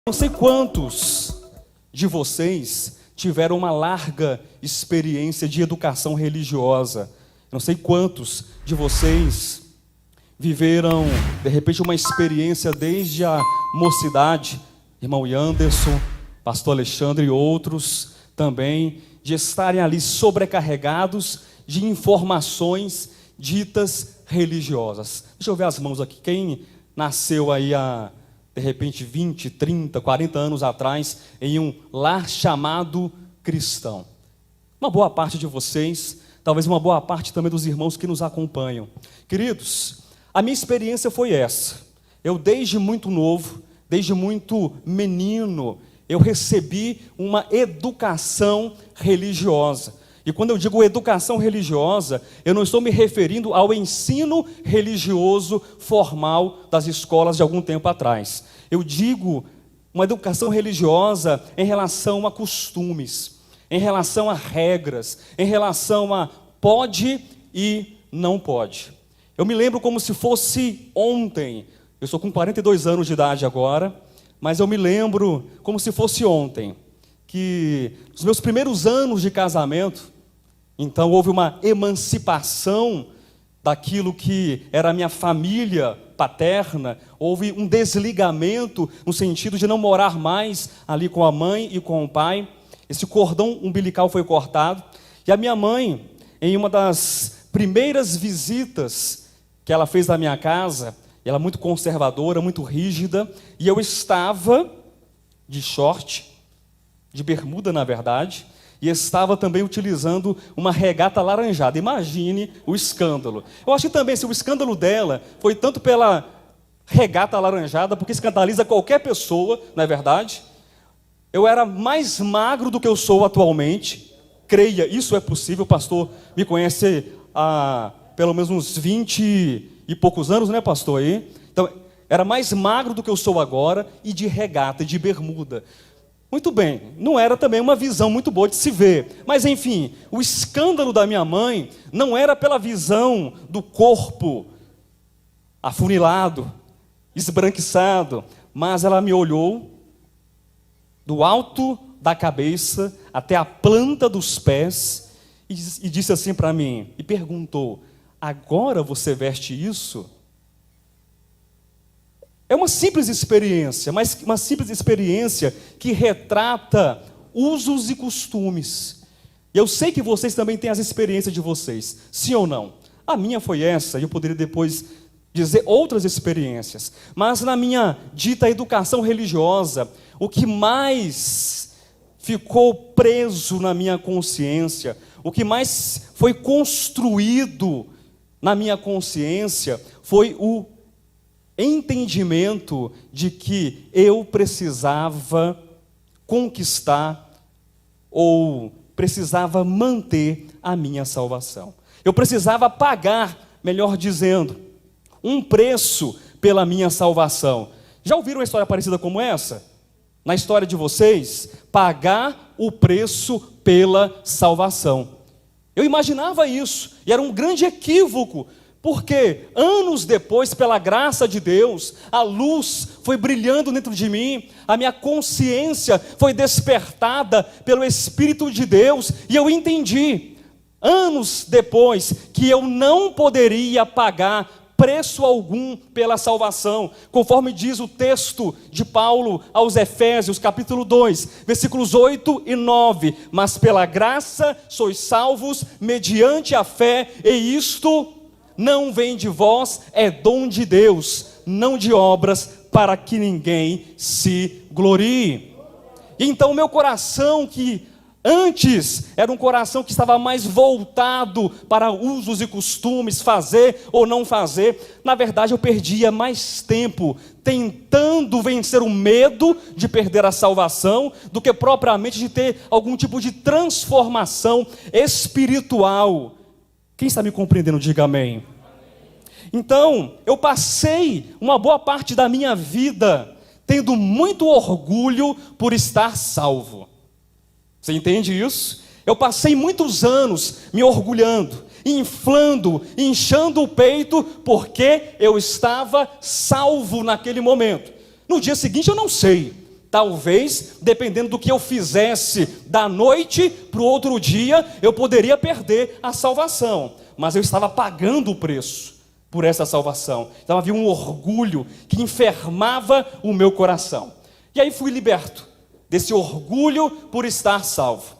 Não sei quantos de vocês tiveram uma larga experiência de educação religiosa. Não sei quantos de vocês viveram, de repente, uma experiência desde a mocidade, irmão Anderson, pastor Alexandre e outros também, de estarem ali sobrecarregados de informações ditas religiosas. Deixa eu ver as mãos aqui. Quem nasceu aí há, de repente, 20, 30, 40 anos atrás, em um lar chamado cristão? Uma boa parte de vocês, talvez uma boa parte também dos irmãos que nos acompanham. Queridos, a minha experiência foi essa. Eu, desde muito novo, desde muito menino, eu recebi uma educação religiosa. E quando eu digo educação religiosa, eu não estou me referindo ao ensino religioso formal das escolas de algum tempo atrás. Eu digo uma educação religiosa em relação a costumes, em relação a regras, em relação a pode e não pode. Eu me lembro como se fosse ontem. Eu estou com 42 anos de idade agora, mas eu me lembro como se fosse ontem, que nos meus primeiros anos de casamento, então houve uma emancipação daquilo que era a minha família paterna, houve um desligamento no sentido de não morar mais ali com a mãe e com o pai. Esse cordão umbilical foi cortado, e a minha mãe, em uma das primeiras visitas que ela fez na minha casa, ela muito conservadora, muito rígida, e eu estava de short, de bermuda na verdade, e estava também utilizando uma regata alaranjada. Imagine o escândalo. Eu acho que também, se o escândalo dela foi tanto pela regata alaranjada, porque escandaliza qualquer pessoa, não é verdade? Eu era mais magro do que eu sou atualmente. Creia, isso é possível. O pastor me conhece há pelo menos uns 20 e poucos anos, né, pastor? Aí? Então, era mais magro do que eu sou agora, e de regata, e de bermuda. Muito bem, não era também uma visão muito boa de se ver. Mas, enfim, o escândalo da minha mãe não era pela visão do corpo afunilado, esbranquiçado, mas ela me olhou do alto da cabeça até a planta dos pés e disse assim para mim, e perguntou: agora você veste isso? É uma simples experiência, mas uma simples experiência que retrata usos e costumes. E eu sei que vocês também têm as experiências de vocês, sim ou não? A minha foi essa, e eu poderia depois dizer outras experiências. Mas na minha dita educação religiosa, o que mais ficou preso na minha consciência, o que mais foi construído na minha consciência, foi o entendimento de que eu precisava conquistar ou precisava manter a minha salvação. Eu precisava pagar, melhor dizendo, um preço pela minha salvação. Já ouviram uma história parecida como essa? Na história de vocês, pagar o preço pela salvação. Eu imaginava isso, e era um grande equívoco, porque anos depois, pela graça de Deus, a luz foi brilhando dentro de mim, a minha consciência foi despertada pelo Espírito de Deus, e eu entendi, anos depois, que eu não poderia pagar preço algum pela salvação, conforme diz o texto de Paulo aos Efésios, capítulo 2, versículos 8 e 9, mas pela graça sois salvos mediante a fé, e isto não vem de vós, é dom de Deus, não de obras, para que ninguém se glorie. E então o meu coração, que antes era um coração que estava mais voltado para usos e costumes, fazer ou não fazer, na verdade eu perdia mais tempo tentando vencer o medo de perder a salvação, do que propriamente de ter algum tipo de transformação espiritual. Quem está me compreendendo, diga amém. Então, eu passei uma boa parte da minha vida tendo muito orgulho por estar salvo. Você entende isso? Eu passei muitos anos me orgulhando, inflando, inchando o peito, porque eu estava salvo naquele momento. No dia seguinte eu não sei. Talvez, dependendo do que eu fizesse da noite para o outro dia, eu poderia perder a salvação. Mas eu estava pagando o preço por essa salvação. Então havia um orgulho que enfermava o meu coração. E aí fui liberto desse orgulho por estar salvo.